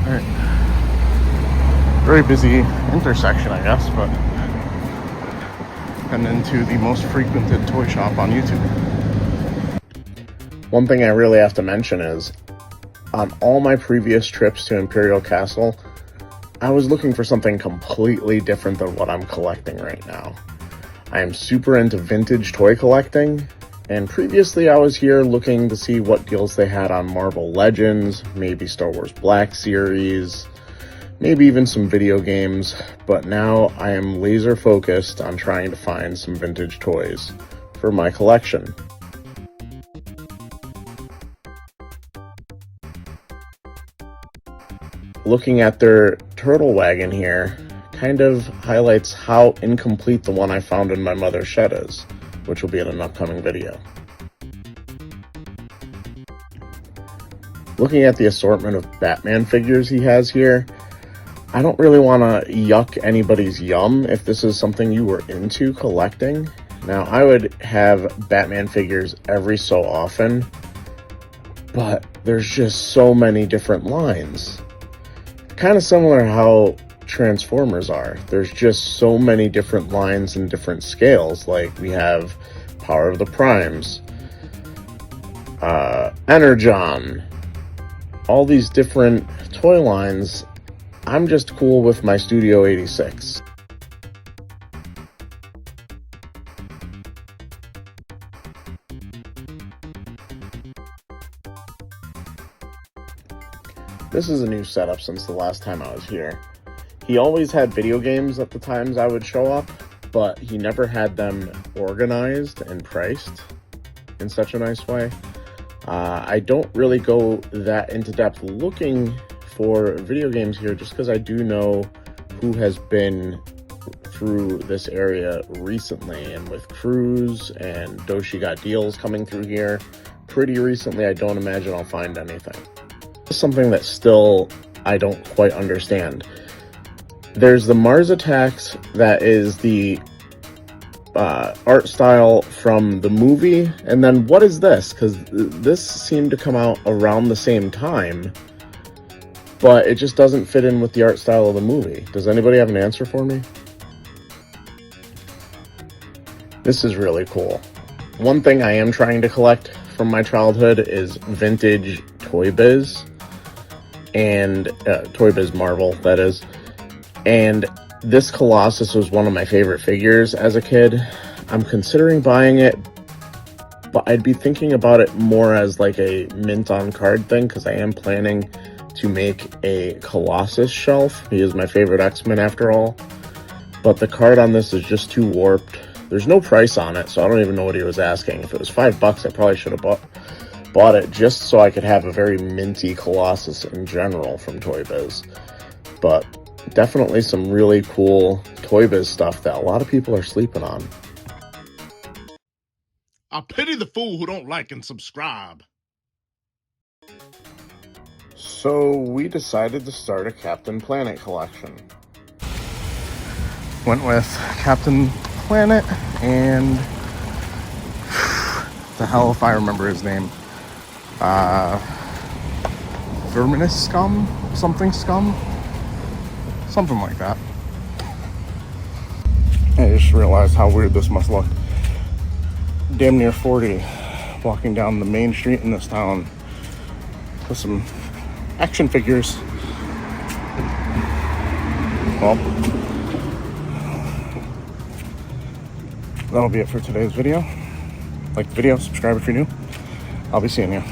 Alright. Very busy intersection, I guess, but and into the most frequented toy shop on YouTube. One thing I really have to mention is, on all my previous trips to Imperial Castle, I was looking for something completely different than what I'm collecting right now. I am super into vintage toy collecting, and previously I was here looking to see what deals they had on Marvel Legends, maybe Star Wars Black Series, maybe even some video games, but now I am laser focused on trying to find some vintage toys for my collection. Looking at their turtle wagon here kind of highlights how incomplete the one I found in my mother's shed is, which will be in an upcoming video. Looking at the assortment of Batman figures he has here, I don't really want to yuck anybody's yum if this is something you were into collecting. Now, I would have Batman figures every so often, but there's just so many different lines. Kind of similar how Transformers are. There's just so many different lines and different scales. Like, we have Power of the Primes, Energon, all these different toy lines. I'm just cool with my Studio 86. This is a new setup since the last time I was here. He always had video games at the times I would show up, but he never had them organized and priced in such a nice way. I don't really go that into depth looking for video games here, just because I do know who has been through this area recently, and with Cruise and Doshi Got Deals coming through here pretty recently, I don't imagine I'll find anything. Something that still I don't quite understand. There's the Mars Attacks, that is the art style from the movie, and then what is this? Because this seemed to come out around the same time, but it just doesn't fit in with the art style of the movie. Does anybody have an answer for me? This is really cool. One thing I am trying to collect from my childhood is vintage Toy Biz, and Toy Biz Marvel, that is. And this Colossus was one of my favorite figures as a kid. I'm considering buying it, but I'd be thinking about it more as like a mint on card thing, because I am planning to make a Colossus shelf. He is my favorite X-Men after all. But the card on this is just too warped. There's no price on it, so I don't even know what he was asking. If it was $5, I probably should have bought it just so I could have a very minty Colossus in general from Toy Biz. But definitely some really cool Toy Biz stuff that a lot of people are sleeping on. I pity the fool who don't like and subscribe. So we decided to start a Captain Planet collection. Went with Captain Planet and the hell if I remember his name. Verminous Scum? Something Scum? Something like that. I just realized how weird this must look. Damn near 40, walking down the main street in this town with some action figures. Well, that'll be it for today's video. Like the video, subscribe if you're new. I'll be seeing you.